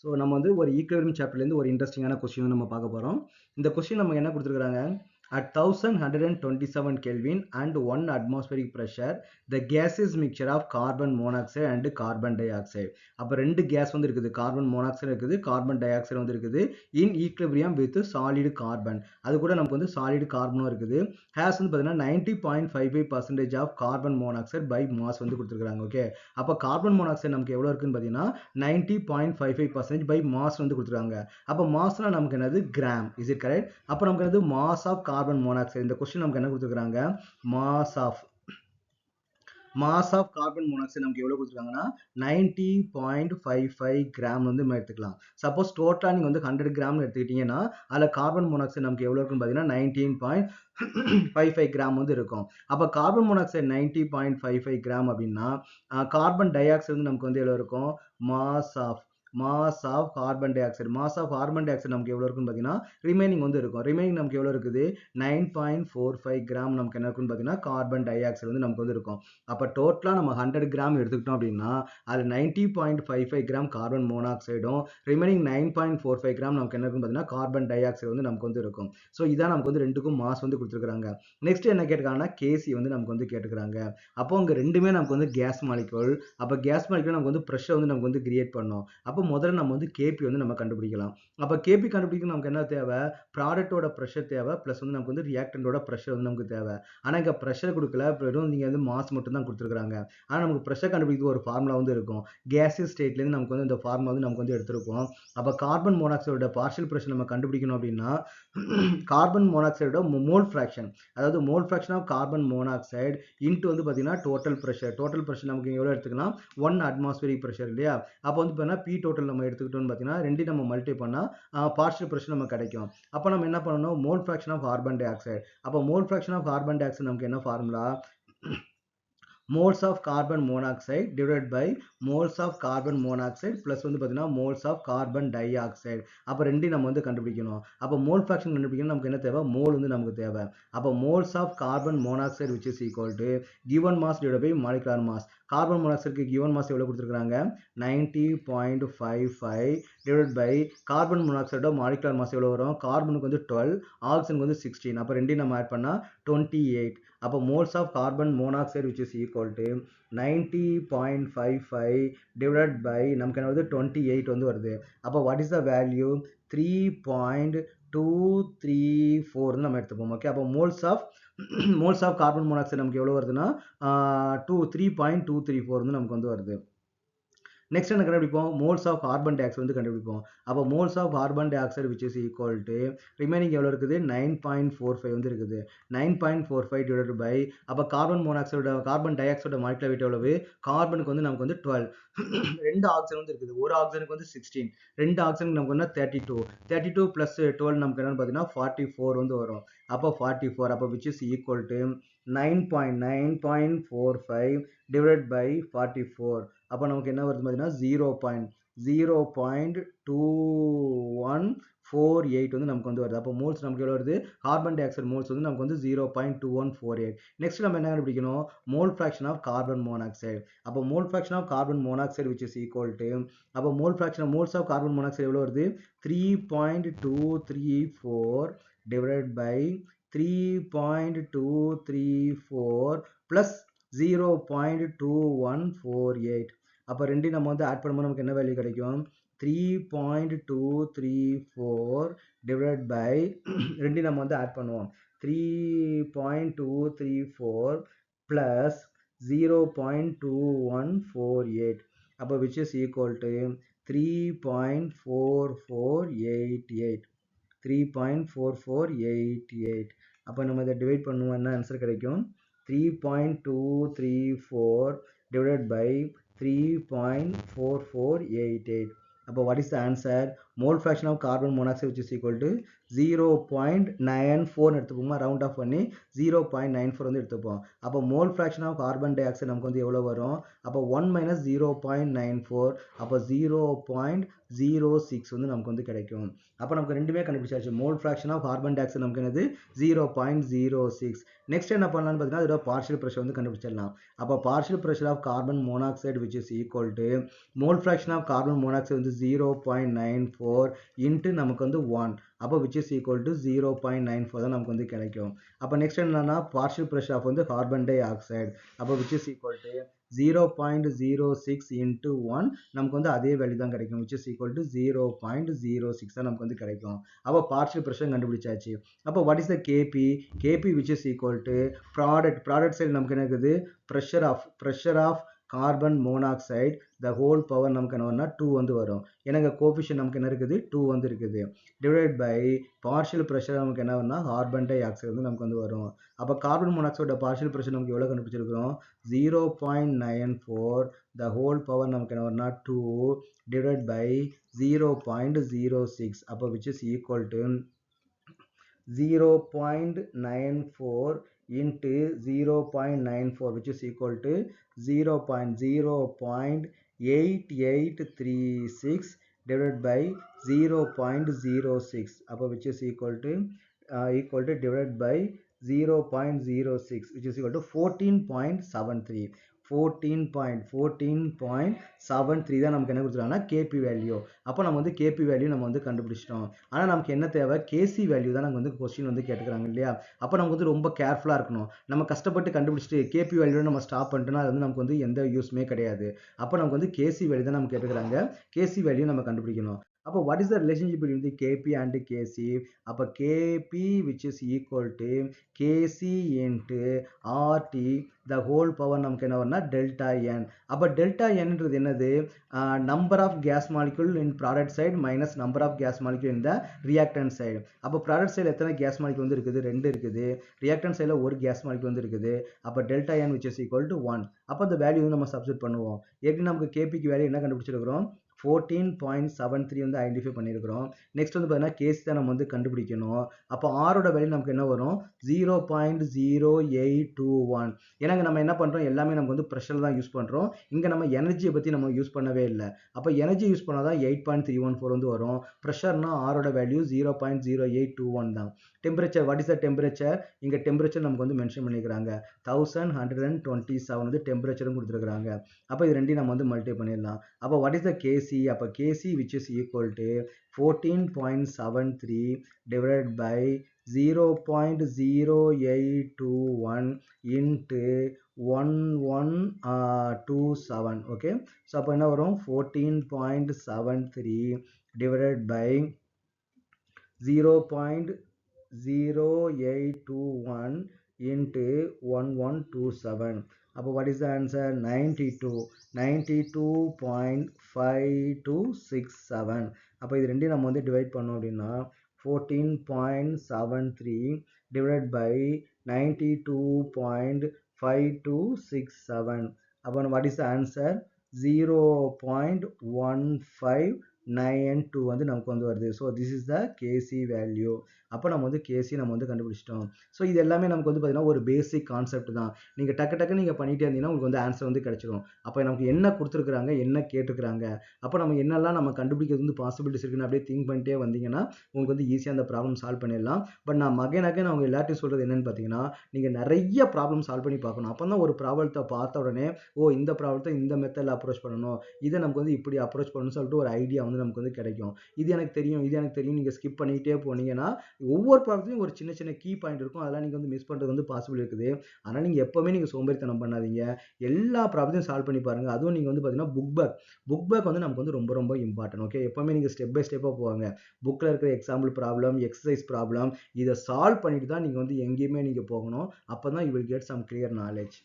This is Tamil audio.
ஸோ நம்ம வந்து ஒரு ஈக்குவலிபிரியம் சாப்டர்லேருந்து ஒரு இன்ட்ரெஸ்டிங்கான கொஸ்டின் நம்ம பார்க்க போகிறோம். இந்த கொஸ்டின் நம்ம என்ன கொடுத்துருக்காங்க, at 1127 Kelvin and 1 atmospheric pressure, the gaseous mixture of carbon monoxide and carbon dioxide. அப்போ ரெண்டு கேஸ் வந்து இருக்குது, கார்பன் மோனாக்சைடு இருக்குது, கார்பன் டை ஆக்சைடு வந்து இருக்குது, இன் ஈக்குலிபிரியம் வித் சாலிடு கார்பன். அது கூட நமக்கு வந்து சாலிடு கார்பனும் இருக்குது. ஹேஸ் வந்து பார்த்தீங்கன்னா 90.55% of carbon monoxide by mass வந்து கொடுத்துருக்காங்க. ஓகே, அப்போ கார்பன் மோனாக்சைடு நமக்கு எவ்வளோ இருக்குன்னு பார்த்தீங்கன்னா 90.55% பை மாஸ் வந்து கொடுத்துருக்காங்க. அப்போ மாஸ்னா நமக்கு என்னது, கிராம். Is it correct? அப்போ நமக்கு என்னது, மாஸ் ஆஃப் கார்பன் மோனாக்சைடு. இந்த கொஸ்டின் நமக்கு என்ன கொடுத்துருக்காங்க, மாஸ் ஆஃப் கார்பன் மோனாக்சைடு நமக்கு எவ்வளவு கொடுத்துருக்காங்கன்னா 90.55 கிராம் வந்து நம்ம எடுத்துக்கலாம். சப்போஸ் டோட்டலா நீங்க வந்து 100 கிராம் எடுத்துக்கிட்டீங்கன்னா அதுல கார்பன் மோனாக்சைடு நமக்கு எவ்வளவு இருக்குன்னு பாத்தீங்கன்னா 19.55 கிராம் வந்து இருக்கும். அப்ப கார்பன் மோனாக்சைடு 90.55 கிராம் அப்படின்னா கார்பன் டை ஆக்சைடு வந்து நமக்கு வந்து எவ்வளவு இருக்கும், mass of carbon dioxide. Mass of carbon dioxide நமக்கு எவ்வளவு இருக்குன்னு பாத்தீங்கன்னா ரிமைனிங் வந்து இருக்கும். ரிமைனிங் நமக்கு எவ்வளவு இருக்குது, 9.45 கிராம் நமக்கு என்ன இருக்குன்னு பாத்தீங்கன்னா கார்பன் டை ஆக்சைடு வந்து நமக்கு வந்து இருக்கும். அப்ப டோட்டலா நம்ம 100 கிராம் எடுத்துக்கிட்டோம் அப்படின்னா அது 90.55 கிராம் கார்பன் மோனாக்சைடும் ரிமைனிங் 9.45 கிராம் நமக்கு என்ன இருக்குன்னு பாத்தீங்கன்னா கார்பன் டை ஆக்சைடு வந்து நமக்கு வந்து இருக்கும். ஸோ இதான் நமக்கு வந்து ரெண்டுக்கும் மாஸ் வந்து கொடுத்துருக்காங்க. நெக்ஸ்ட் என்ன கேட்டுக்காங்கன்னா கேசி வந்து நமக்கு வந்து கேட்டுக்கிறாங்க. அப்போ இங்க ரெண்டுமே நமக்கு வந்து கேஸ் மாலிக்யூல். அப்ப கேஸ் மாலிக்யூல் நமக்கு வந்து ப்ரெஷர் வந்து நமக்கு வந்து கிரியேட் பண்ணும். அப்போ முதல்ல நம்ம வந்து கேபி வந்து நம்ம கண்டுபிடிக்கலாம். அப்ப கேபி கண்டுபிடிக்க நமக்கு என்ன தேவை, ப்ராடக்டோட ப்ரெஷர் தேவை, பிளஸ் வந்து நமக்கு வந்து ரியாக்டண்டோட ப்ரெஷர் வந்து நமக்கு தேவை. ஆனா இங்க ப்ரெஷர் கொடுக்கல, வெறும் நீங்க வந்து மாஸ் மட்டும் தான் கொடுத்துருக்காங்க. ஆனா நமக்கு ப்ரெஷர் கண்டுபிடிக்க ஒரு ஃபார்முலா வந்து இருக்கும். கேசியஸ் ஸ்டேட்ல இருந்து நமக்கு வந்து இந்த ஃபார்முலா வந்து நமக்கு வந்து எடுத்திருப்போம். அப்ப கார்பன் மோனாக்சைடோட பார்ஷியல் ப்ரெஷர் நம்ம கண்டுபிடிக்கணும் அப்படின்னா கார்பன் மோனாக்சைடோட மோல் ஃபிராக்ஷன், அதாவது mole fraction of carbon monoxide into வந்து பாத்தீங்கன்னா டோட்டல் ப்ரெஷர் நமக்கு எவ்வளவு எடுத்துக்கலாம், 1 அட்மாஸ்பியரிக் ப்ரெஷர் இல்லையா. அப்போ வந்து பார்த்தீங்கன்னா பி டோட்டல் நம்ம எடுத்துக்கிட்டோம்னு பார்த்தீங்கன்னா ரெண்டையும் நம்ம மல்டிப்ளை பண்ணா பார்ஷியல் ப்ரெஷர் நமக்கு கிடைக்கும். அப்போ நம்ம என்ன பண்ணணும், mole fraction of carbon dioxide. அப்போ mole fraction of carbon dioxide நமக்கு என்ன formula, moles of carbon monoxide divided by moles of carbon monoxide plus வந்து பார்த்தீங்கன்னா moles of carbon dioxide. அப்போ ரெண்டையும் நம்ம வந்து கண்டுபிடிக்கணும். அப்போ மோல் ஃபிராக்ஷன் கண்டுபிடிக்கணும் நமக்கு என்ன தேவை, மோல் வந்து நமக்கு தேவை. அப்போ moles of carbon monoxide which is equal to given mass divided by molecular mass. Carbon மோனாக்சைடுக்கு given mass எவ்வளவு கொடுத்துருக்காங்க, 90.55 divided by கார்பன் மோனாக்சைடோட மாலிகுலர் மாஸ் எவ்வளவு வரும், கார்பனுக்கு வந்து 12, ஆக்சிஜனுக்கு வந்து 16. அப்போ ரெண்டையும் நம்ம ஆட் பண்ணா 28. அப்போ moles of carbon monoxide which is equal to 90.55 divided by நமக்கு என்ன வருது, 28 வந்து வருது. அப்போ what is the value, 3.234 நம்ம எடுத்துப்போம். ஓகே, அப்போ மோல்ஸ் ஆஃப் கார்பன் மோனாக்சைடு நமக்கு எவ்வளவு வருதுன்னா 3.234 வந்து நமக்கு வந்து வருது. நெக்ஸ்ட் என்ன கண்டுபிடிப்போம், moles of carbon dioxide வந்து கண்டுபிடிப்போம். அப்போ moles of carbon dioxide which is equal to remaining எவ்வளவு இருக்குது, 9.45 வந்து இருக்குது. 9.45 divided by அப்போ carbon monoxide carbon dioxide molecular weight எவ்வளவு, கார்பனுக்கு வந்து நமக்கு வந்து 12, ரெண்டு ஆக்சிஜன் வந்து இருக்குது, ஒரு ஆக்சிஜனுக்கு வந்து 16, ரெண்டு ஆக்சிஜனுக்கு நமக்கு வந்து 32 பிளஸ் 12 நமக்கு என்னன்னு பார்த்தீங்கன்னா 44 வந்து வரும். அப்போ 44, அப்போ which is equal to 9.45 divided by 44. அப்போ நமக்கு என்ன வருது பார்த்தீங்கன்னா 0.2148 வந்து நமக்கு வந்து வருது. அப்போ மோல்ஸ் நமக்கு எவ்வளவு வருது, கார்பன் டை ஆக்சைடு மோல்ஸ் வந்து நமக்கு வந்து 0.2148. நெக்ஸ்ட் நம்ம என்ன கண்டுபிடிக்கணும், mole fraction of carbon monoxide. அப்போ mole fraction of carbon monoxide which is equal to அப்போ mole fraction moles of carbon monoxide எவ்வளவு வருது, 3.234 divided by 3.234 plus 0.2148. அப்போ ரெண்டையும் நம்ம வந்து ஆட் பண்ணும்போது நமக்கு என்ன வேல்யூ கிடைக்கும், 3.234 divided by ரெண்டையும் நம்ம வந்து ஆட் பண்ணுவோம், 3.234 plus 0.2148. அப்போ which is equal to 3.4488. 3.4488. அப்போ நம்ம இதை டிவைட் பண்ணுவோம், என்ன ஆன்சர் கிடைக்கும், 3.234 divided by 3.4488. அப்போ what is the answer, mole fraction of carbon monoxide which is equal to 0.94 எடுத்துப்போமா, ரவுண்ட் ஆஃப் பண்ணி 0.94 வந்து எடுத்துப்போம். அப்போ mole fraction of carbon dioxide நமக்கு வந்து எவ்வளோ வரும்? அப்போ 1 minus 0.94, அப்போ 0.06 வந்து நமக்கு வந்து கிடைக்கும். அப்போ நமக்கு ரெண்டுமே கண்டுபிடிச்சாச்சு. Mole fraction of carbon dioxide நமக்கு என்னது 0.06. நெக்ஸ்ட் என்ன பண்ணலாம்னு பார்த்தீங்கன்னா அதோட பார்ஷியல் ப்ரெஷர் வந்து கண்டுபிடிச்சிடலாம். அப்போ partial pressure of carbon monoxide which is equal to mole fraction of carbon monoxide வந்து 0.94 இன்ட்டு நமக்கு வந்து 1, அப்போ which is equal to 0.94 தான் நமக்கு வந்து கிடைக்கும். அப்போ நெக்ஸ்ட் என்னன்னா பார்ஷியல் ப்ரெஷர் ஆஃப் வந்து கார்பன் டை ஆக்சைடு, அப்போ which is equal to 0.06 into 1 நமக்கு வந்து அதே வேல்யூ தான் கிடைக்கும், which is equal to 0.06 தான் நமக்கு வந்து கிடைக்கும். அப்போ பார்ஷியல் ப்ரெஷர் கண்டுபிடிச்சாச்சு. அப்போ what is the Kp? Kp which is equal to product side நமக்கு என்ன இருக்குது? pressure of carbon monoxide the whole power நமக்கு என்ன வரும்னா 2 வந்து வரும். எனக்கு கோஎஃபிஷியன்ட் நமக்கு என்ன இருக்குது? 2 வந்து இருக்குது. டிவைடட் பை பார்ஷியல் ப்ரெஷர் நமக்கு என்ன வரும்னா கார்பன் டை ஆக்சைடு வந்து நமக்கு வந்து வரும். அப்போ கார்பன் மோனாக்சைடோட பார்ஷியல் ப்ரெஷர் நமக்கு எவ்வளோ கண்டுபிடிச்சிருக்கிறோம்? 0.94 the whole power நமக்கு என்ன வரும்னா 2 divided by 0.06, அப்போ which is equal to 0.94 into 0.94 which is equal to 0.8836 divided by 0.06, அப்போ which is equal to divided by 0.06 which is equal to 14.73. 14.73 தான் நமக்கு என்ன கொடுத்துருக்காங்கன்னா கேபி வேல்யூ. அப்போ நம்ம வந்து கேபி வேல்யூ நம்ம வந்து கண்டுபிடிச்சிட்டோம். ஆனால் நமக்கு என்ன தேவை? கேசி வேல்யூ தான் நமக்கு வந்து கொஸ்டின் வந்து கேட்டுக்கிறாங்க இல்லையா? அப்போ நமக்கு வந்து ரொம்ப கேர்ஃபுல்லாக இருக்கணும். நம்ம கஷ்டப்பட்டு கண்டுபிடிச்சிட்டு கேபி வேல்யூ நம்ம ஸ்டாப் பண்ணிட்டோம்னா அது வந்து நமக்கு வந்து எந்த யூஸ்மே கிடையாது. அப்போ நமக்கு வந்து கேசி வேல்யூ தான் நம்ம கேட்டுக்கிறாங்க. கேசி வேல்யூ நம்ம கண்டுபிடிக்கணும். அப்போ what is the relationship between the Kp and Kc? அப்போ Kp which is equal to Kc into RT the whole power நமக்கு என்ன வரும்னா டெல்டா n. அப்போ டெல்டா nன்றது என்னது? Number of gas molecule in product side minus number of gas molecule in the reactant side. அப்போ ப்ராடக்ட் சைடு எத்தனை கேஸ் மாலிகுல் வந்து இருக்குது? 2 இருக்குது. ரியாக்டன்ட் சைடில் ஒரு கேஸ் மாலிகுல் வந்து இருக்குது. அப்போ delta n which is equal to 1. அப்போ அந்த வேல்யூ வந்து நம்ம சப்ஸ்டிட் பண்ணுவோம். ஏற்கனவே நமக்கு கேபிக்கு வேல்யூ என்ன கண்டுபிடிச்சிருக்கிறோம்? 14.73 வந்து ஐடென்டிஃபை பண்ணியிருக்கிறோம். நெக்ஸ்ட் வந்து பார்த்தீங்கன்னா கேசி தான் நம்ம வந்து கண்டுபிடிக்கணும். அப்போ ஆரோட வேல்யூ நமக்கு என்ன வரும்? 0.0821. ஏன்னா நம்ம என்ன பண்ணுறோம்? எல்லாமே நமக்கு வந்து ப்ரெஷர் தான் யூஸ் பண்ணுறோம். இங்கே நம்ம எனர்ஜியை பற்றி நம்ம யூஸ் பண்ணவே இல்லை. அப்போ எனர்ஜி யூஸ் பண்ணால் தான் 8.314 வந்து வரும். ப்ரெஷர்னா ஆரோட வேல்யூ 0.0821 தான். Temperature, what is the temperature? இங்கே டெம்பரேச்சர் நமக்கு வந்து மென்ஷன் பண்ணிக்கிறாங்க. 1127 வந்து டெம்பரேச்சரும் கொடுத்துருக்காங்க. அப்போ இது ரெண்டையும் நம்ம வந்து மல்டிப்ளை பண்ணிடலாம். அப்போ வாட் இஸ் த கேசி? அப்போ கேசி which is equal to 14.73 divided by 0.0821 into 1127. Okay, so அப்போ என்ன வரும்? 14.73 divided by 0.0821 into 1127. அப்போ what is the answer? 92.5267. அப்போ இது ரெண்டையும் நம்ம வந்து டிவைட் பண்ணோம் அப்படின்னா 14.73 divided by 92.5267. அப்போ what is the answer? 0.1592 வந்து நமக்கு வந்து வருது. So this is the KC value. அப்போ நம்ம வந்து கேசி நம்ம வந்து கண்டுபிடிச்சிட்டோம். ஸோ இது எல்லாமே நமக்கு வந்து பார்த்தீங்கன்னா ஒரு பேசிக் கான்செப்ட் தான். நீங்கள் டக்கு நீங்கள் பண்ணிட்டே இருந்தீங்கன்னா உங்களுக்கு வந்து ஆன்சர் வந்து கிடைச்சிடும். அப்போ நமக்கு என்ன கொடுத்துருக்குறாங்க, என்ன கேட்டுக்கிறாங்க, அப்போ நம்ம என்னெல்லாம் நம்ம கண்டுபிடிக்கிறது வந்து பாசிபிலிட்டிஸ் இருக்குன்னு அப்படியே திங்க் பண்ணிட்டே வந்தீங்கன்னா உங்களுக்கு வந்து ஈஸியாக அந்த ப்ராப்ளம் சால்வ் பண்ணிடலாம். பட் நான் அகைன் அவங்க எல்லாத்தையும் சொல்கிறது என்னன்னு பார்த்தீங்கன்னா, நீங்கள் நிறைய ப்ராப்ளம் சால்வ் பண்ணி பார்க்கணும். அப்போ தான் ஒரு ப்ராப்ளத்தை பார்த்த உடனே இந்த ப்ராப்ளத்தை இந்த மெத்தடில் அப்ரோச் பண்ணணும், இதை நமக்கு வந்து இப்படி அப்ரோச் பண்ணணும்னு சொல்லிட்டு ஒரு ஐடியா வந்து நமக்கு வந்து கிடைக்கும். இது எனக்கு தெரியும் நீங்கள் ஸ்கிப் பண்ணிக்கிட்டே போனீங்கன்னா ஒவ்வொரு ப்ராப்ளத்தையும் ஒரு சின்ன சின்ன கீ பாயிண்ட் இருக்கும், அதெல்லாம் நீங்கள் வந்து மிஸ் பண்ணுறது வந்து பாசிபிள் இருக்குது. ஆனால் நீங்கள் எப்போவுமே நீங்கள் சோம்பேறித்தனம் பண்ணாதீங்க, எல்லா ப்ராப்ளத்தையும் சால்வ் பண்ணி பாருங்கள். அதுவும் நீங்கள் வந்து பார்த்தீங்கன்னா புக் பேக் வந்து நமக்கு வந்து ரொம்ப ரொம்ப இம்பார்ட்டன்ட். ஓகே, எப்போவுமே நீங்கள் ஸ்டெப் பை ஸ்டெப்பாக போவாங்க. புக்கில் இருக்கிற எக்ஸாம்பிள் ப்ராப்ளம், எக்ஸசைஸ் ப்ராப்ளம், இதை சால்வ் பண்ணிட்டு தான் நீங்கள் வந்து எங்கேயுமே நீங்கள் போகணும். அப்போ தான் you will get some clear knowledge.